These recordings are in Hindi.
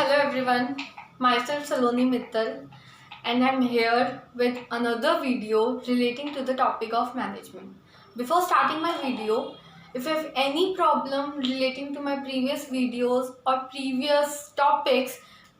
Hello everyone, myself Saloni Mittal and I'm here with another video relating to the topic of management. Before starting my video, if you have any problem relating to my previous videos or previous topics,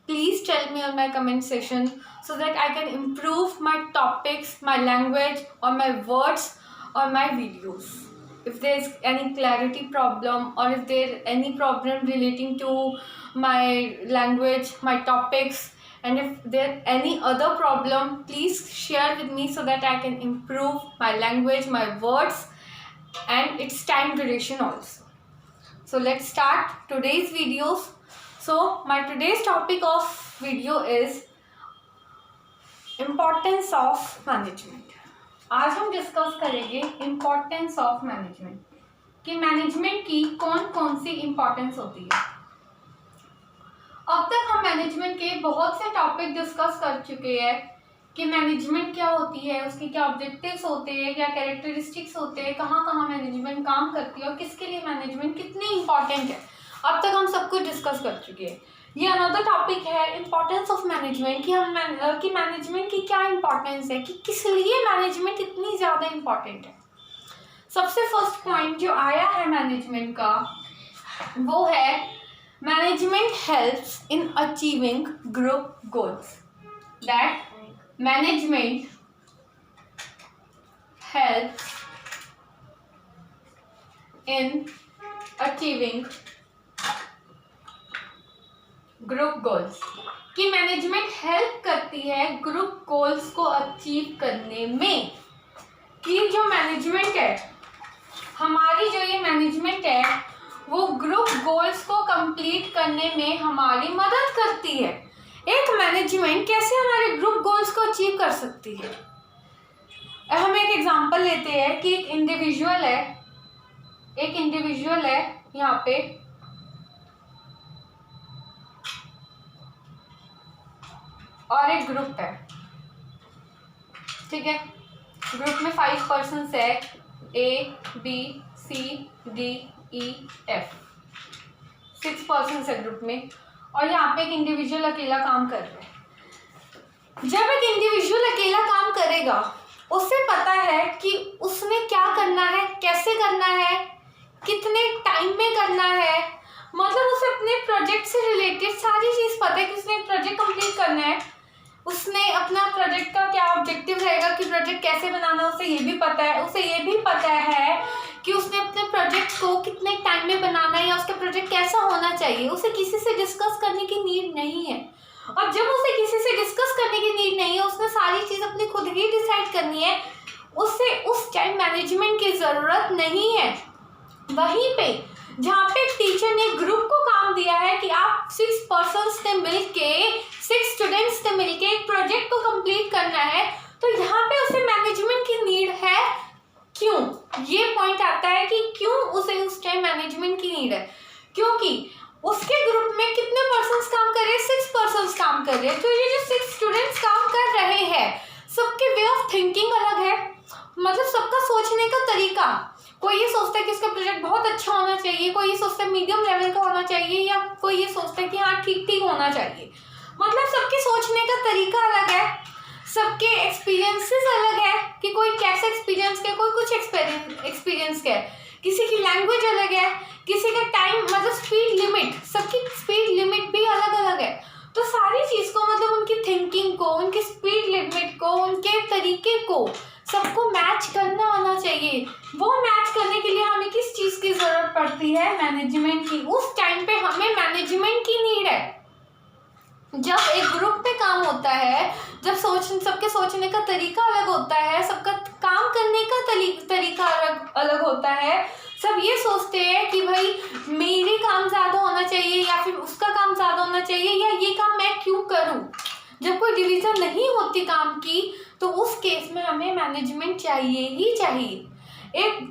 please tell me on my comment section so that I can improve my topics, my language or my words or my videos. If there is any clarity problem or if there is any problem relating to my language, my topics, and if there any other problem, please share with me so that I can improve my language, my words, and its time duration also. So let's start today's videos. So my today's topic of video is importance of management. आज हम डिस्कस करेंगे इम्पोर्टेंस ऑफ मैनेजमेंट कि मैनेजमेंट की कौन कौन सी इम्पोर्टेंस होती है। अब तक हम मैनेजमेंट के बहुत से टॉपिक डिस्कस कर चुके हैं कि मैनेजमेंट क्या होती है, उसके क्या ऑब्जेक्टिव्स होते हैं, क्या कैरेक्टरिस्टिक्स होते हैं, कहाँ कहाँ मैनेजमेंट काम करती है और किसके लिए मैनेजमेंट कितनी इंपॉर्टेंट है। अब तक हम सब कुछ डिस्कस कर चुके हैं। ये अनदर टॉपिक है इम्पोर्टेंस ऑफ मैनेजमेंट कि हम कि मैनेजमेंट की क्या इंपॉर्टेंस है, कि किस लिए मैनेजमेंट इतनी ज़्यादा इम्पॉर्टेंट है। सबसे फर्स्ट पॉइंट जो आया है मैनेजमेंट का वो है management helps in achieving group goals. That management helps in achieving group goals कि मैनेजमेंट हेल्प करती है ग्रुप गोल्स को अचीव करने में। कि जो मैनेजमेंट है हमारी, जो ये मैनेजमेंट है वो ग्रुप गोल्स को कंप्लीट करने में हमारी मदद करती है। एक मैनेजमेंट कैसे हमारे ग्रुप गोल्स को अचीव कर सकती है। हम एक एग्जांपल लेते हैं कि एक इंडिविजुअल है यहाँ पे, और एक ग्रुप है, ठीक है। ग्रुप में 5 पर्सन्स है, ABCDEF, 6 पर्सन्स है ग्रुप में, और यहाँ पे एक इंडिविजुअल अकेला काम कर रहा है। जब एक इंडिविजुअल अकेला काम करेगा उसे पता है कि उसने क्या करना है, कैसे करना है, कितने टाइम में करना है, मतलब उसे अपने प्रोजेक्ट से रिलेटेड सारी चीज़ पता है कि उसने एक प्रोजेक्ट कंप्लीट करना है। उसने अपना प्रोजेक्ट का क्या ऑब्जेक्टिव रहेगा कि प्रोजेक्ट कैसे बनाना है, उसे ये भी पता है। उसे ये भी पता है कि उसने अपने प्रोजेक्ट को कितने टाइम में बनाना है या उसका प्रोजेक्ट कैसा होना चाहिए। उसे किसी से डिस्कस करने की नीड नहीं है। और जब उसे किसी से डिस्कस करने की नीड नहीं है, उसने सारी चीज़ अपनी खुद ही डिसाइड करनी है, उसे उस टाइम मैनेजमेंट की ज़रूरत नहीं है। वहीं पे जहाँ पे टीचर ने ग्रुप को काम दिया है कि आप 6 पर्सन्स ने मिलके, 6 स्टूडेंट्स ने मिलके एक प्रोजेक्ट को कंप्लीट करना है, तो यहाँ पे उसे मैनेजमेंट की नीड है। क्यों? ये पॉइंट आता है कि क्यों उसे उस टाइम मैनेजमेंट की नीड है। क्योंकि उसके ग्रुप में कितने पर्सन्स काम कर रहे हैं? 6 पर्सन्स काम कर रहे हैं। तो ये जो 6 स्टूडेंट्स काम कर रहे हैं सबके वे ऑफ थिंकिंग अलग है, मतलब सबका सोचने का तरीका। कोई ये सोचता है कि उसका प्रोजेक्ट बहुत अच्छा होना चाहिए, कोई ये सोचता है मीडियम लेवल का होना चाहिए, या कोई ये सोचता है कि हाँ ठीक ठीक होना चाहिए। मतलब सबके सोचने का तरीका अलग है, सबके एक्सपीरियंसेस अलग है कि कोई कैसे एक्सपीरियंस के, कोई कुछ एक्सपीरियंस के, किसी की लैंग्वेज अलग है, किसी का टाइम मतलब स्पीड लिमिट, सबकी स्पीड लिमिट भी अलग अलग है। तो सारी चीज़ को मतलब उनकी थिंकिंग को, उनकी स्पीड लिमिट को, उनके तरीके को सबको मैच करना आना चाहिए। वो मैच करने के लिए हमें किस चीज़ की ज़रूरत पड़ती है? मैनेजमेंट की। उस टाइम पे हमें मैनेजमेंट की नीड है। जब एक ग्रुप पे काम होता है, जब सबके सोचने का तरीका अलग होता है, सबका काम करने का तरीका अलग होता है, सब ये सोचते हैं कि भाई मेरे काम ज़्यादा होना चाहिए या फिर उसका काम ज़्यादा होना चाहिए, या ये काम मैं क्यों करूं। जब कोई डिवीज़न नहीं होती काम की तो उस केस में हमें मैनेजमेंट चाहिए ही चाहिए।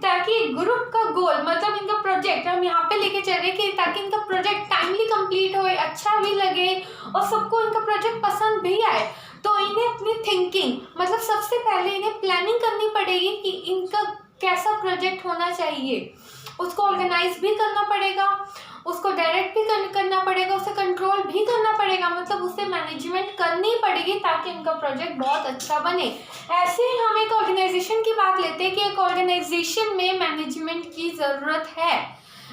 ताकि ग्रुप का गोल, मतलब इनका प्रोजेक्ट हम यहाँ पे लेके चल रहे कि ताकि इनका प्रोजेक्ट टाइमली कंप्लीट हो, अच्छा भी लगे और सबको इनका प्रोजेक्ट पसंद भी आए। तो इन्हें अपनी थिंकिंग, मतलब सबसे पहले इन्हें प्लानिंग करनी पड़ेगी कि इनका कैसा प्रोजेक्ट होना चाहिए। उसको ऑर्गेनाइज भी करना पड़ेगा, उसको डायरेक्ट भी करना पड़ेगा, उसे कंट्रोल भी करना पड़ेगा। मैनेजमेंट करनी पड़ेगी ताकि उनका प्रोजेक्ट बहुत अच्छा बने। ऐसे ही हम एक ऑर्गेनाइजेशन की बात लेते हैं कि एक ऑर्गेनाइजेशन में मैनेजमेंट की ज़रूरत है।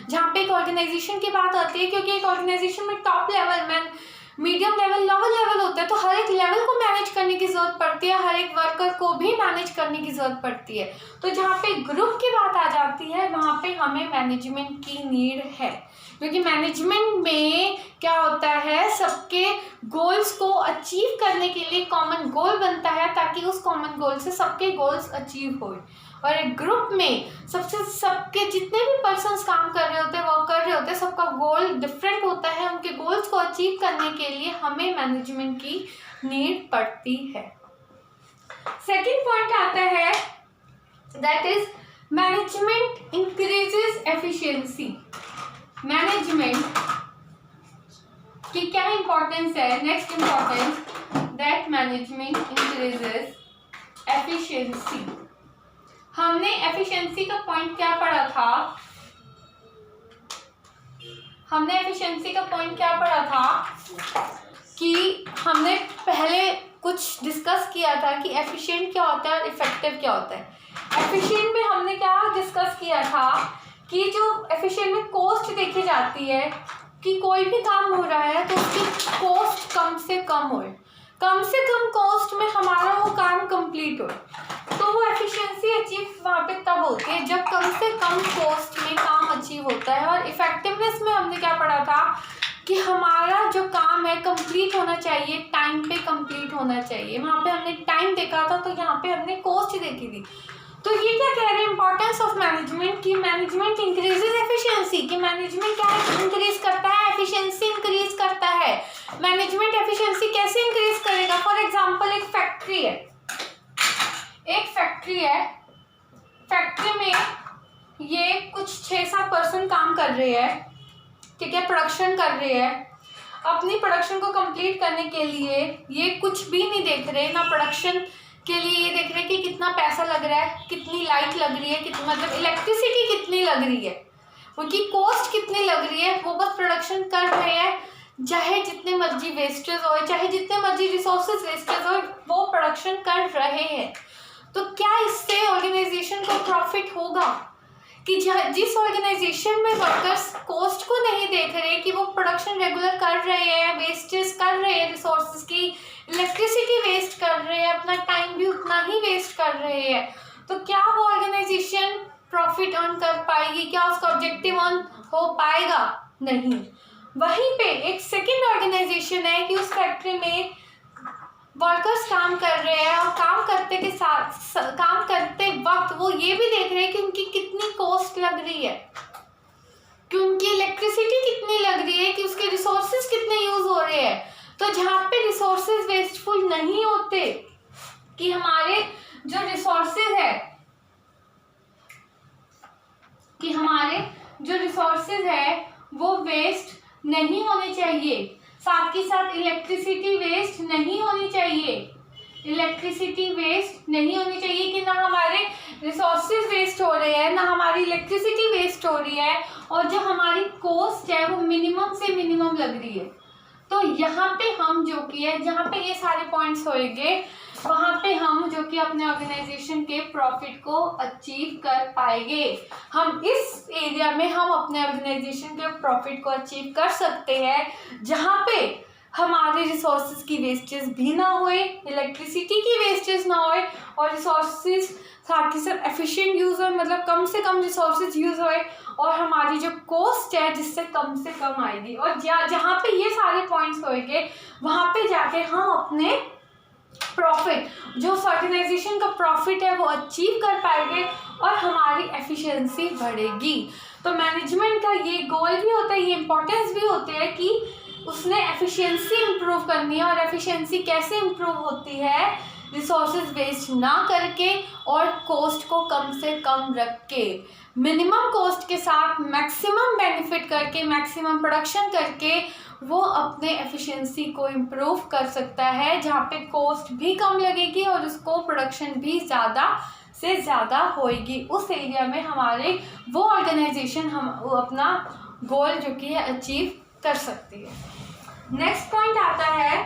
जहाँ पे एक ऑर्गेनाइजेशन की बात आती है, क्योंकि एक ऑर्गेनाइजेशन में top level, medium level, lower level होता है, तो हर एक लेवल को मैनेज करने की ज़रूरत पड़ती है, हर एक वर्कर को भी मैनेज करने की ज़रूरत पड़ती है। तो जहाँ पे ग्रुप की बात आ जाती है वहाँ पे हमें मैनेजमेंट की नीड है, क्योंकि मैनेजमेंट में क्या होता है, सबके गोल्स को अचीव करने के लिए कॉमन गोल बनता है ताकि उस कॉमन गोल से सबके गोल्स अचीव हो। और एक ग्रुप में सबके जितने भी पर्सन्स काम कर रहे होते हैं, वर्क कर रहे होते हैं, सबका गोल डिफरेंट होता है। उनके गोल्स को अचीव करने के लिए हमें मैनेजमेंट की नीड पड़ती है। सेकंड पॉइंट आता है, that is management increases efficiency. Management की क्या इंपॉर्टेंस है? Next importance, that management increases efficiency. हमने एफिशिएंसी का पॉइंट क्या पढ़ा था? हमने एफिशिएंसी का पॉइंट क्या पढ़ा था कि हमने पहले कुछ डिस्कस किया था कि एफिशिएंट क्या होता है और इफेक्टिव क्या होता है। एफिशिएंट में हमने क्या डिस्कस किया था कि जो एफिशिएंट में कॉस्ट देखी जाती है कि कोई भी काम हो रहा है तो उसकी कॉस्ट कम से कम हो, कम से कम कॉस्ट में हमारा वो काम कंप्लीट हो। तो वो एफिशिएंसी अचीव वहाँ पे तब होती है जब कम से कम कॉस्ट में काम अचीव होता है। और इफेक्टिवनेस में हमने क्या पढ़ा था कि हमारा जो काम है कंप्लीट होना चाहिए, टाइम पे कंप्लीट होना चाहिए। वहाँ पे हमने टाइम देखा था, तो यहाँ पे हमने कॉस्ट देखी थी। तो ये क्या कह रहे हैं, इंपॉर्टेंस ऑफ मैनेजमेंट की मैनेजमेंट इंक्रीजेज एफिशिएंसी, कि मैनेजमेंट क्या इंक्रीज करता है, एफिशिएंसी इंक्रीज करता है। मैनेजमेंट एफिशिएंसी कैसे इंक्रीज करेगा? फॉर एग्जांपल एक फैक्ट्री है, फैक्ट्री में ये कुछ 6-7 पर्सन काम कर रहे हैं, ठीक है, प्रोडक्शन कर रहे हैं। अपनी प्रोडक्शन को कंप्लीट करने के लिए ये कुछ भी नहीं देख रहे, ना प्रोडक्शन के लिए ये देख रहे हैं कि कितना पैसा लग रहा है, कितनी लाइट लग रही है, कितना मतलब इलेक्ट्रिसिटी कितनी लग रही है, उनकी कॉस्ट कितनी लग रही है। वो बस प्रोडक्शन कर रहे हैं, चाहे जितने मर्जी वेस्टेज हो, चाहे जितने मर्जी रिसोर्सेज वेस्टेज हो, वो प्रोडक्शन कर रहे हैं। तो क्या इससे ऑर्गेनाइजेशन को प्रॉफिट होगा? कि जिस ऑर्गेनाइजेशन में वर्कर्स कॉस्ट को नहीं देख रहे कि वो प्रोडक्शन रेगुलर कर रहे हैं, वेस्टेज कर रहे हैं, रिसोर्सेज की इलेक्ट्रिसिटी वेस्ट कर रहे हैं, अपना टाइम भी उतना ही वेस्ट कर रहे हैं, तो क्या वो ऑर्गेनाइजेशन प्रॉफिट अर्न कर पाएगी? क्या उसका ऑब्जेक्टिव अर्न हो पाएगा? नहीं। वहीं पे एक सेकेंड ऑर्गेनाइजेशन है कि उस फैक्ट्री में वर्कर्स काम कर रहे हैं और काम करते वक्त वो ये भी देख रहे हैं कि उनकी कितनी कॉस्ट लग रही है, कि उनकी इलेक्ट्रिसिटी कितनी लग रही है, कि उसके रिसोर्सेज कितने यूज हो रहे हैं। तो जहाँ पे रिसोर्सेज वेस्टफुल नहीं होते, कि हमारे जो रिसोर्सेज है वो वेस्ट नहीं होने चाहिए, साथ के साथ इलेक्ट्रिसिटी वेस्ट नहीं होनी चाहिए, कि ना हमारे रिसोर्सेज वेस्ट हो रहे हैं, ना हमारी इलेक्ट्रिसिटी वेस्ट हो रही है, और जो हमारी कॉस्ट है वो मिनिमम से मिनिमम लग रही है। तो यहाँ पे हम जो कि है, जहाँ पे ये सारे पॉइंट्स होंगे वहाँ पे हम जो कि अपने ऑर्गेनाइजेशन के प्रॉफिट को अचीव कर पाएंगे। हम इस एरिया में हम अपने ऑर्गेनाइजेशन के प्रॉफिट को अचीव कर सकते हैं जहाँ पे हमारे रिसोर्सेज की वेस्टेज भी ना होए, इलेक्ट्रिसिटी की वेस्टेज ना होए, और रिसोर्सेज साथ ही साथ एफिशिएंट यूज़ हो, मतलब कम से कम रिसोर्सेज यूज़ होए, और हमारी जो कॉस्ट है जिससे कम से कम आएगी। और जहाँ पे ये सारे पॉइंट्स होंगे वहाँ पे जाके हम अपने प्रॉफिट, जो ऑर्गेनाइजेशन का प्रॉफिट है वो अचीव कर पाएंगे और हमारी एफिशिएंसी बढ़ेगी। तो मैनेजमेंट का ये गोल भी होता है, ये इम्पोर्टेंस भी होती है कि उसने एफिशिएंसी इम्प्रूव करनी है। और एफिशिएंसी कैसे इम्प्रूव होती है? रिसोर्सेज वेस्ट ना करके और कॉस्ट को कम से कम रख के, मिनिमम कॉस्ट के साथ मैक्सिमम बेनिफिट करके, मैक्सिमम प्रोडक्शन करके वो अपने एफिशिएंसी को इम्प्रूव कर सकता है, जहाँ पे कॉस्ट भी कम लगेगी और उसको प्रोडक्शन भी ज़्यादा से ज़्यादा होएगी। उस एरिया में हमारे वो ऑर्गेनाइजेशन हम अपना गोल जो कि है अचीव कर सकती है। नेक्स्ट पॉइंट आता है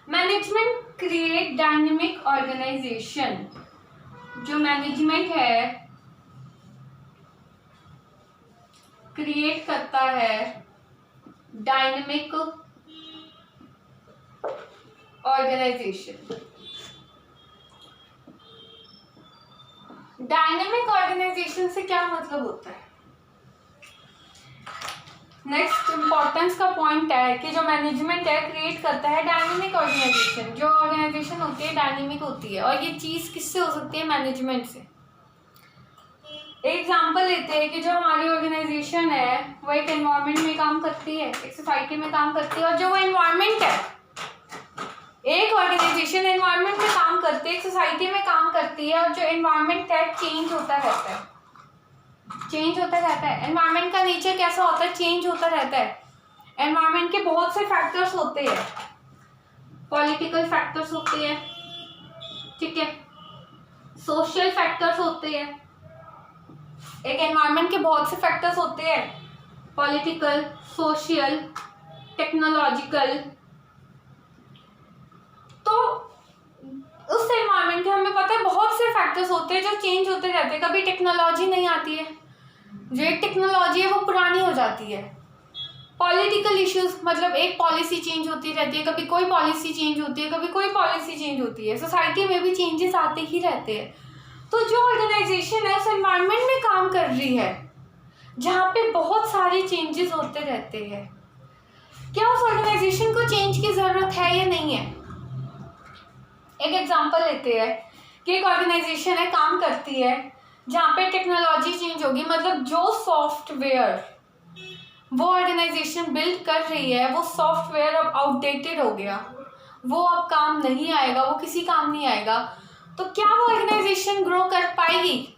मैनेजमेंट क्रिएट डायनेमिक ऑर्गेनाइजेशन। जो मैनेजमेंट है क्रिएट करता है डायनेमिक ऑर्गेनाइजेशन। डायनेमिक ऑर्गेनाइजेशन से क्या मतलब होता है? नेक्स्ट इंपॉर्टेंस का पॉइंट है कि जो मैनेजमेंट है क्रिएट करता है डायनेमिक ऑर्गेनाइजेशन। जो ऑर्गेनाइजेशन होती है डायनेमिक होती है, और ये चीज़ किससे हो सकती है? मैनेजमेंट से। एग्जाम्पल लेते हैं कि जो हमारी ऑर्गेनाइजेशन है वो एक एनवायरनमेंट में काम करती है, एक सोसाइटी में काम करती है, और जो वो एनवायरनमेंट है, एक ऑर्गेनाइजेशन एनवायरनमेंट में काम करती है, एक सोसाइटी में काम करती है, और जो एनवायरनमेंट है चेंज होता रहता है, चेंज होता रहता है। एनवायरनमेंट का नेचर कैसा होता है? चेंज होता रहता है। एनवायरनमेंट के बहुत से फैक्टर्स होते हैं, पॉलिटिकल फैक्टर्स होते हैं, ठीक है, सोशल फैक्टर्स होते हैं। एक एनवायरनमेंट के बहुत से फैक्टर्स होते हैं, पॉलिटिकल, सोशल, टेक्नोलॉजिकल। तो उस एनवायरनमेंट के हमें पता है बहुत से फैक्टर्स होते हैं जो चेंज होते रहते हैं। कभी टेक्नोलॉजी नहीं आती है, जो एक टेक्नोलॉजी है वो पुरानी हो जाती है। पॉलिटिकल इश्यूज, मतलब एक पॉलिसी चेंज होती रहती है, कभी कोई पॉलिसी चेंज होती है, कभी कोई पॉलिसी चेंज होती है। सोसाइटी में भी चेंजेस आते ही रहते हैं। तो जो ऑर्गेनाइजेशन है उस एनवायरनमेंट में काम कर रही है जहाँ पे बहुत सारे चेंजेस होते रहते हैं, क्या उस ऑर्गेनाइजेशन को चेंज की ज़रूरत है या नहीं है? एक एग्जांपल लेते हैं कि एक ऑर्गेनाइजेशन है काम करती है जहाँ पे टेक्नोलॉजी चेंज होगी, मतलब जो सॉफ्टवेयर वो ऑर्गेनाइजेशन बिल्ड कर रही है वो सॉफ्टवेयर अब आउटडेटेड हो गया, वो अब काम नहीं आएगा, वो किसी काम नहीं आएगा। तो क्या वो ऑर्गेनाइजेशन ग्रो कर पाएगी?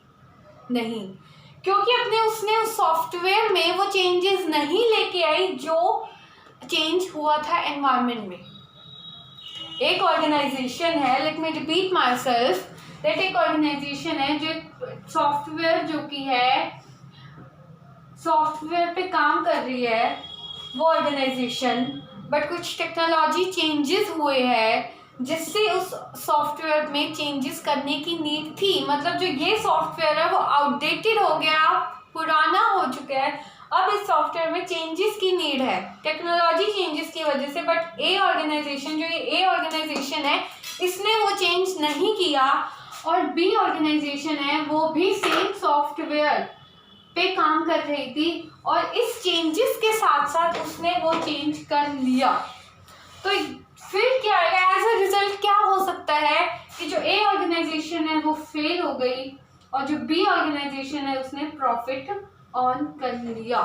नहीं, क्योंकि उसने उस सॉफ्टवेयर में वो चेंजेस नहीं लेके आई जो चेंज हुआ था एनवायरनमेंट में। एक ऑर्गेनाइजेशन है, let me repeat my self, that एक ऑर्गेनाइजेशन है जो सॉफ्टवेयर जो कि है सॉफ्टवेयर पे काम कर रही है वो ऑर्गेनाइजेशन, बट कुछ टेक्नोलॉजी चेंजेस हुए हैं जिससे उस सॉफ्टवेयर में चेंजेस करने की नीड थी। मतलब जो ये सॉफ्टवेयर है वो आउटडेटेड हो गया, पुराना हो चुका है, अब इस सॉफ्टवेयर में चेंजेस की नीड है टेक्नोलॉजी चेंजेस की वजह से। बट ए ऑर्गेनाइजेशन, जो ये ए ऑर्गेनाइजेशन है, इसने वो चेंज नहीं किया, और बी ऑर्गेनाइजेशन है वो भी सेम सॉफ्टवेयर पे काम कर रही थी, और इस चेंजेस के साथ साथ उसने वो चेंज कर लिया। तो फिर क्या आएगा? एज अ रिजल्ट क्या हो सकता है कि जो ए ऑर्गेनाइजेशन है वो फेल हो गई, और जो बी ऑर्गेनाइजेशन है उसने प्रॉफिट ऑन कर लिया।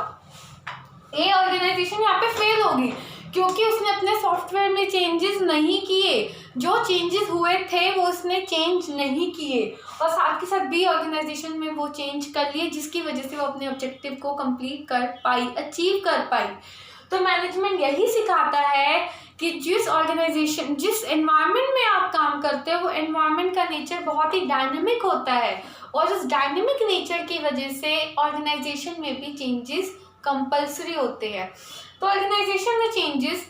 ए ऑर्गेनाइजेशन यहाँ पे फेल होगी क्योंकि उसने अपने सॉफ्टवेयर में चेंजेस नहीं किए, जो चेंजेस हुए थे वो उसने चेंज नहीं किए, और साथ के साथ बी ऑर्गेनाइजेशन में वो चेंज कर लिए जिसकी वजह से वो अपने ऑब्जेक्टिव को कंप्लीट कर पाई, अचीव कर पाई। तो मैनेजमेंट यही सिखाता है कि जिस ऑर्गेनाइजेशन, जिस एनवायरनमेंट में आप काम करते हो वो एनवायरनमेंट का नेचर बहुत ही डायनेमिक होता है, और उस डायनेमिक नेचर की वजह से ऑर्गेनाइजेशन में भी चेंजेस कंपल्सरी होते हैं। तो ऑर्गेनाइजेशन में चेंजेस,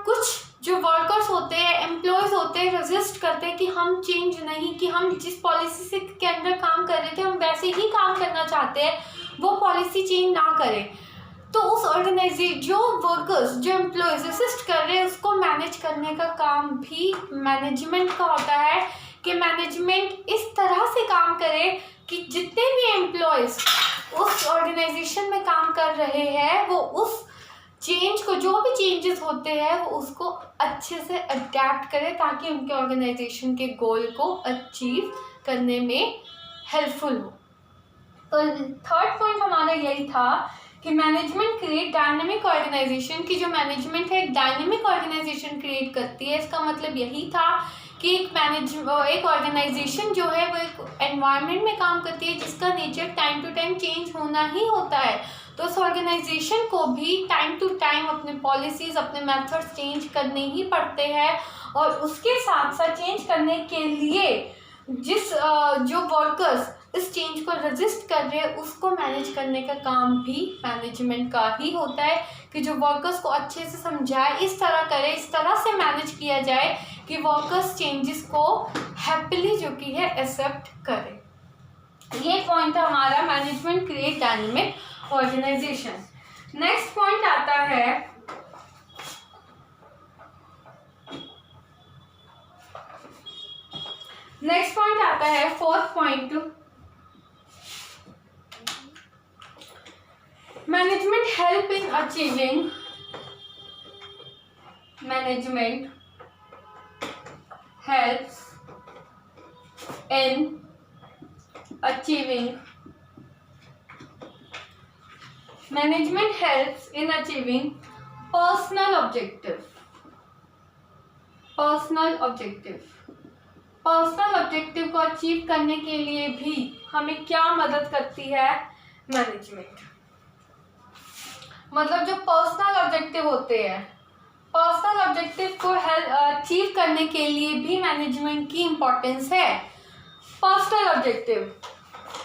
कुछ जो वर्कर्स होते हैं, एम्प्लॉयज़ होते हैं, रेजिस्ट करते हैं कि हम चेंज नहीं, कि हम जिस पॉलिसी से के अंदर काम कर रहे थे हम वैसे ही काम करना चाहते हैं, वो पॉलिसी चेंज ना करें। तो उस ऑर्गेनाइजेशन, जो वर्कर्स, जो एम्प्लॉयज़ रेजिस्ट कर रहे हैं, उसको मैनेज करने का काम भी मैनेजमेंट का होता है कि मैनेजमेंट इस तरह से काम करे कि जितने भी एम्प्लॉयज़ उस ऑर्गेनाइजेशन में काम कर रहे हैं वो उस चेंज को, जो भी चेंजेस होते हैं वो उसको अच्छे से अडेप्ट करें ताकि उनके ऑर्गेनाइजेशन के गोल को अचीव करने में हेल्पफुल हो। तो थर्ड पॉइंट हमारा यही था कि मैनेजमेंट क्रिएट डायनेमिक ऑर्गेनाइजेशन, की जो मैनेजमेंट है एक डायनेमिक ऑर्गेनाइजेशन क्रिएट करती है। इसका मतलब यही था कि एक ऑर्गेनाइजेशन जो है वो एक एनवायरनमेंट में काम करती है जिसका nature time to time change होना ही होता है। तो उस ऑर्गेनाइजेशन को भी टाइम टू टाइम अपने पॉलिसीज़, अपने मेथड्स चेंज करने ही पड़ते हैं, और उसके साथ साथ चेंज करने के लिए जो वर्कर्स इस चेंज को रेजिस्ट कर रहे हैं उसको मैनेज करने का काम भी मैनेजमेंट का ही होता है कि जो वर्कर्स को अच्छे से समझाए, इस तरह करे, इस तरह से मैनेज किया जाए कि वर्कर्स चेंजेस को हैप्पीली जो कि है एक्सेप्ट करें। ये पॉइंट है हमारा management create dynamic organisation. Next point आता है fourth point, management help in achieving personal objective. Personal objective को अचीव करने के लिए भी हमें क्या मदद करती है? मैनेजमेंट। मतलब जो पर्सनल ऑब्जेक्टिव होते हैं, पर्सनल ऑब्जेक्टिव को अचीव करने के लिए भी मैनेजमेंट की इम्पोर्टेंस है। पर्सनल ऑब्जेक्टिव,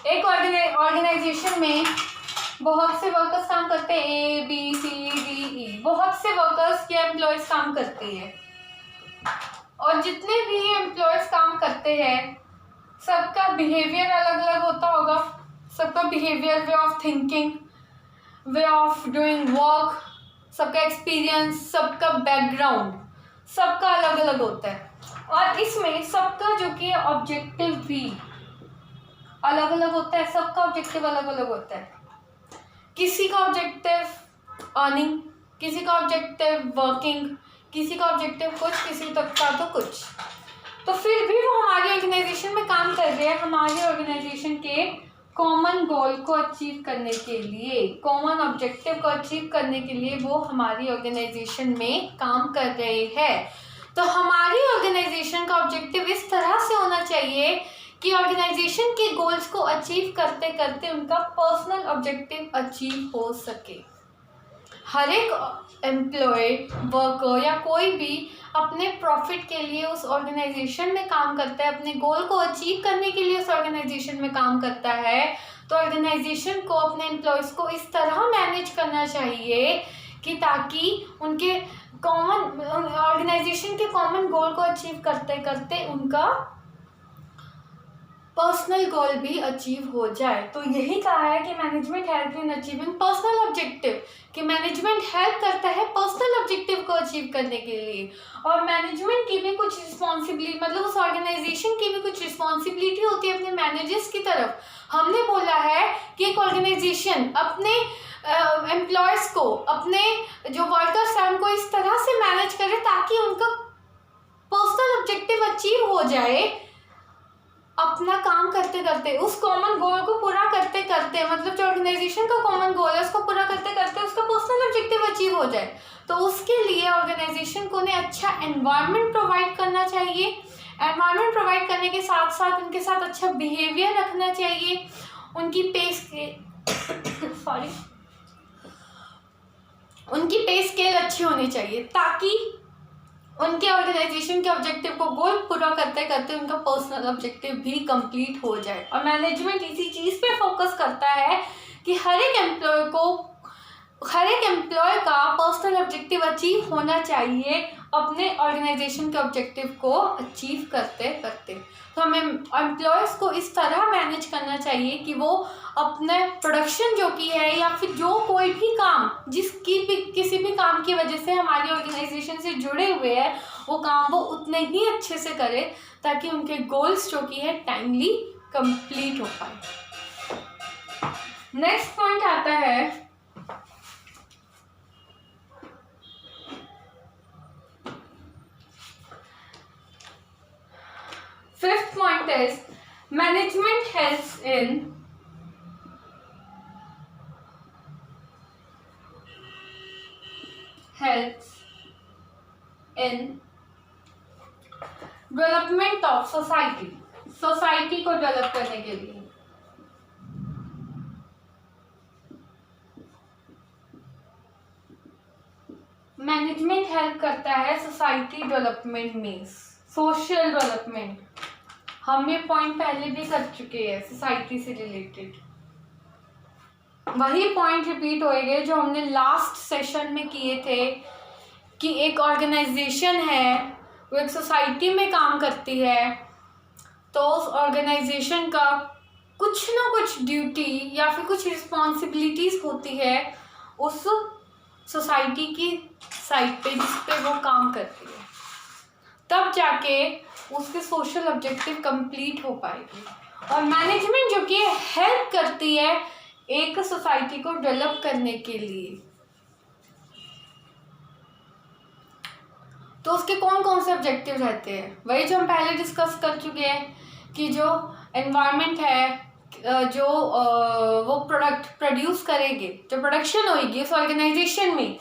एक ऑर्गेनाइजेशन में बहुत से वर्कर्स काम करते हैं, A B C D E, बहुत से वर्कर्स या एम्प्लॉयज काम करते हैं, और जितने भी एम्प्लॉयज काम करते हैं सबका बिहेवियर अलग अलग होता होगा। सबका behaviour, way of thinking, way of doing work, सबका एक्सपीरियंस, सबका बैकग्राउंड, सबका अलग अलग होता है। और इसमें सबका जो कि ऑब्जेक्टिव भी अलग अलग होता है। सबका ऑब्जेक्टिव अलग अलग होता है। किसी का ऑब्जेक्टिव अर्निंग, किसी का ऑब्जेक्टिव वर्किंग, किसी का ऑब्जेक्टिव कुछ, किसी तक का तो कुछ। तो फिर भी वो हमारी ऑर्गेनाइजेशन में काम कर रहे हैं, हमारी ऑर्गेनाइजेशन के कॉमन गोल को अचीव करने के लिए, कॉमन ऑब्जेक्टिव को अचीव करने के लिए वो हमारी ऑर्गेनाइजेशन में काम कर रहे हैं। तो हमारी ऑर्गेनाइजेशन का ऑब्जेक्टिव इस तरह से होना चाहिए कि ऑर्गेनाइजेशन के गोल्स को अचीव करते करते उनका पर्सनल ऑब्जेक्टिव अचीव हो सके। हर एक एम्प्लॉय, वर्कर या कोई भी अपने प्रॉफिट के लिए उस ऑर्गेनाइजेशन में काम करता है, अपने गोल को अचीव करने के लिए उस ऑर्गेनाइजेशन में काम करता है। तो ऑर्गेनाइजेशन को अपने एम्प्लॉयज़ को इस तरह मैनेज करना चाहिए कि ताकि उनके ऑर्गेनाइजेशन के कॉमन गोल को अचीव करते करते उनका पर्सनल गोल भी अचीव हो जाए। तो यही कहा है कि management help in achieving personal objective, कि मैनेजमेंट हेल्प करता है पर्सनल ऑब्जेक्टिव को अचीव करने के लिए। और मैनेजमेंट की भी कुछ रिस्पॉन्सिबिलिटी, मतलब उस ऑर्गेनाइजेशन की भी कुछ रिस्पॉन्सिबिलिटी होती है अपने मैनेजर्स की तरफ। हमने बोला है कि एक ऑर्गेनाइजेशन अपने एम्प्लॉयज़ को, अपने जो वर्कर्स हैं उनको इस तरह से मैनेज करे ताकि उनका पर्सनल ऑब्जेक्टिव अचीव हो जाए। अपना काम करते करते, उस कॉमन गोल को पूरा करते करते, मतलब जो ऑर्गेनाइजेशन का कॉमन गोल है उसको पूरा करते करते उसका पर्सनल ऑब्जेक्टिव अचीव हो जाए। तो उसके लिए ऑर्गेनाइजेशन को ने अच्छा एनवायरनमेंट प्रोवाइड करना चाहिए। एनवायरनमेंट प्रोवाइड करने के साथ साथ उनके साथ अच्छा बिहेवियर रखना चाहिए। उनकी पे स्केल अच्छी होनी चाहिए ताकि उनके ऑर्गेनाइजेशन के ऑब्जेक्टिव को गोल पूरा करते करते उनका पर्सनल ऑब्जेक्टिव भी कंप्लीट हो जाए। और मैनेजमेंट इसी चीज़ पे फोकस करता है कि हर एक एम्प्लॉय का पर्सनल ऑब्जेक्टिव अचीव होना चाहिए अपने ऑर्गेनाइजेशन के ऑब्जेक्टिव को अचीव करते करते। तो हमें एम्प्लॉयज़ को इस तरह मैनेज करना चाहिए कि वो अपने प्रोडक्शन जो की है या फिर जो कोई भी काम, किसी भी काम की वजह से हमारी ऑर्गेनाइजेशन से जुड़े हुए हैं, वो काम वो उतने ही अच्छे से करे ताकि उनके गोल्स जो की है टाइमली कंप्लीट हो पाए। नेक्स्ट पॉइंट आता है fifth point is management helps in development of society को डेवलप करने के लिए। मैनेजमेंट हेल्प करता है सोसाइटी डेवलपमेंट में, सोशल डेवलपमेंट। हम ये पॉइंट पहले भी कर चुके हैं सोसाइटी से रिलेटेड। वही पॉइंट रिपीट होएंगे जो हमने लास्ट सेशन में किए थे कि एक ऑर्गेनाइजेशन है, वो एक सोसाइटी में काम करती है, तो उस ऑर्गेनाइजेशन का कुछ ना कुछ ड्यूटी या फिर कुछ रिस्पॉन्सिबिलिटीज़ होती है उस सोसाइटी की साइड पे जिस पे वो काम करती है, तब जाके उसके सोशल ऑब्जेक्टिव कंप्लीट हो पाएगी। और मैनेजमेंट जो कि हेल्प करती है एक सोसाइटी को डेवलप करने के लिए। तो उसके कौन कौन से ऑब्जेक्टिव रहते हैं, वही जो हम पहले डिस्कस कर चुके हैं कि जो एनवायरनमेंट है, जो वो प्रोडक्ट प्रोड्यूस करेंगे, जो प्रोडक्शन होएगी उस ऑर्गेनाइजेशन में,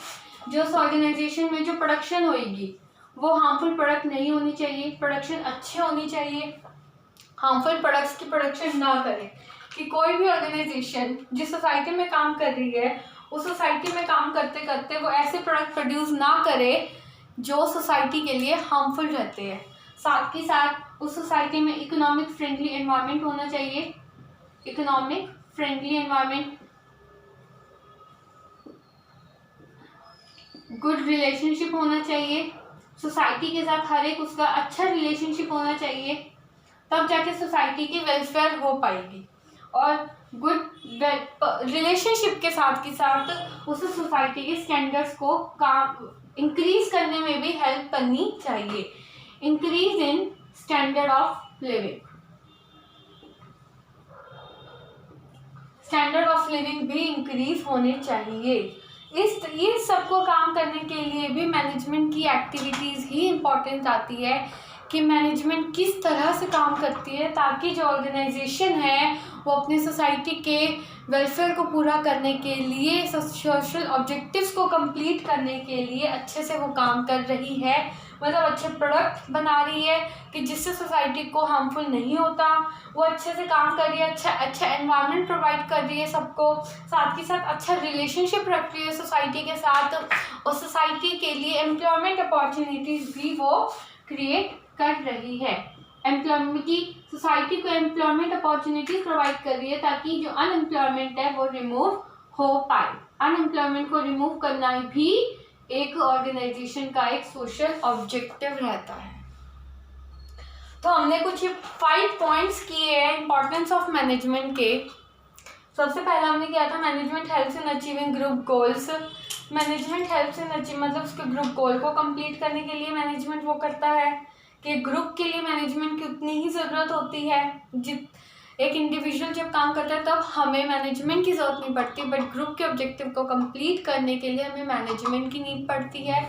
जो उस ऑर्गेनाइजेशन में जो प्रोडक्शन होएगी वो हार्मफुल प्रोडक्ट नहीं होनी चाहिए, प्रोडक्शन अच्छे होनी चाहिए, हार्मफुल प्रोडक्ट्स की प्रोडक्शन ना करें। कि कोई भी ऑर्गेनाइजेशन जिस सोसाइटी में काम कर रही है उस सोसाइटी में काम करते करते वो ऐसे प्रोडक्ट प्रोड्यूस ना करे जो सोसाइटी के लिए हार्मफुल रहते हैं। साथ ही साथ उस सोसाइटी में इकोनॉमिक फ्रेंडली एनवायरनमेंट होना चाहिए, economic friendly environment, good relationship होना चाहिए, सोसाइटी के साथ हर एक उसका अच्छा रिलेशनशिप होना चाहिए, तब जाके सोसाइटी की वेलफेयर हो पाएगी। और गुड रिलेशनशिप के साथ ही साथ उस सोसाइटी के स्टैंडर्ड्स को काम इंक्रीज करने में भी हेल्प करनी चाहिए, increase in standard of living, standard of living भी इंक्रीज होने चाहिए। ये सबको काम करने के लिए भी मैनेजमेंट की एक्टिविटीज़ ही इम्पोर्टेंट आती है कि मैनेजमेंट किस तरह से काम करती है ताकि जो ऑर्गेनाइजेशन है वो अपनी सोसाइटी के वेलफेयर को पूरा करने के लिए, सोशल ऑब्जेक्टिव्स को कंप्लीट करने के लिए अच्छे से वो काम कर रही है, मतलब अच्छे प्रोडक्ट बना रही है कि जिससे सोसाइटी को हार्मफुल नहीं होता, वो अच्छे से काम कर रही है, अच्छा एनवायरनमेंट प्रोवाइड कर रही है सबको, साथ ही साथ अच्छा रिलेशनशिप रख रही है सोसाइटी के साथ, और सोसाइटी के लिए एम्प्लॉयमेंट अपॉर्चुनिटीज़ भी वो क्रिएट कर रही है। एम्प्लॉयमेंट की सोसाइटी को एम्प्लॉयमेंट अपॉर्चुनिटीज प्रोवाइड कर रही है ताकि जो अनएम्प्लॉयमेंट है वो रिमूव हो पाए। अनएम्प्लॉयमेंट को रिमूव करना भी एक ऑर्गेनाइजेशन का एक सोशल ऑब्जेक्टिव रहता है। तो हमने कुछ 5 पॉइंट्स किए हैं इंपॉर्टेंस ऑफ मैनेजमेंट के। सबसे पहला हमने किया था management helps in achieving group goals. Management helps in achieve मतलब उसके ग्रुप गोल को कंप्लीट करने के लिए मैनेजमेंट वो करता है कि ग्रुप के लिए मैनेजमेंट की उतनी ही ज़रूरत होती है। एक इंडिविजुअल जब काम करता है तब हमें मैनेजमेंट की ज़रूरत नहीं पड़ती, बट ग्रुप के ऑब्जेक्टिव को कंप्लीट करने के लिए हमें मैनेजमेंट की नीड पड़ती है।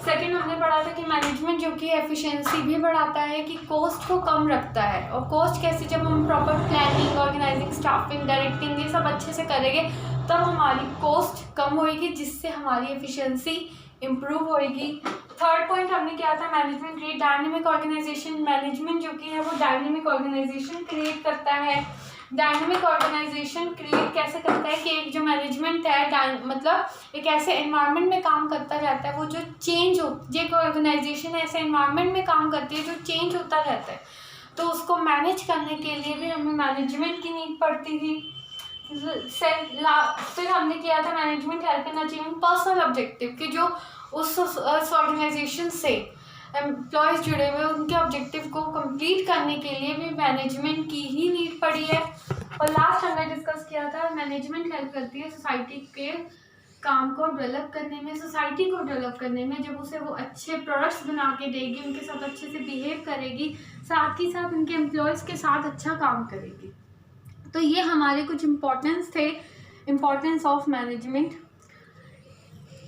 सेकंड हमने पढ़ा था कि मैनेजमेंट जो कि एफिशिएंसी भी बढ़ाता है, कि कॉस्ट को कम रखता है। और कॉस्ट कैसे, जब हम proper planning, organising, staffing, directing ये सब अच्छे से करेंगे तब हमारी कॉस्ट कम होएगी, जिससे हमारी एफिशिएंसी इम्प्रूव होएगी। थर्ड पॉइंट हमने किया था management create dynamic organisation. Management जो कि है वो डायनेमिक ऑर्गेनाइजेशन क्रिएट करता है। डायनेमिक ऑर्गेनाइजेशन क्रिएट कैसे करता है कि एक जो मैनेजमेंट है मतलब एक ऐसे एनवायरनमेंट में काम करता रहता है, वो जो चेंज हो, जो ऑर्गेनाइजेशन ऐसे एनवायरनमेंट में काम करती है जो चेंज होता रहता है, तो उसको मैनेज करने के लिए भी हमें मैनेजमेंट की नीड पड़ती थी। फिर हमने किया था management help in achieving personal objective, कि जो उस ऑर्गेनाइजेशन से एम्प्लॉयज़ जुड़े हुए उनके ऑब्जेक्टिव को कंप्लीट करने के लिए भी मैनेजमेंट की ही नीड पड़ी है। और लास्ट हमने डिस्कस किया था मैनेजमेंट हेल्प करती है सोसाइटी के काम को डेवलप करने में, सोसाइटी को डेवलप करने में। जब उसे वो अच्छे प्रोडक्ट्स बना के देगी, उनके साथ अच्छे से बिहेव करेगी, साथ ही साथ उनके एम्प्लॉयज़ के साथ अच्छा काम करेगी। तो ये हमारे कुछ इम्पोर्टेंस थे, इम्पोर्टेंस ऑफ मैनेजमेंट।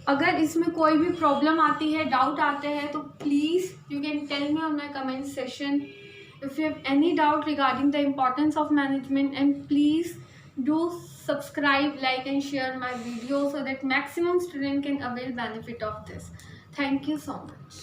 अगर इसमें कोई भी प्रॉब्लम आती है, डाउट आते हैं, तो please you can tell me on my comment session if you have any doubt regarding the importance of management, and please do subscribe, like and share my video so that maximum student can avail benefit of this. Thank you so much.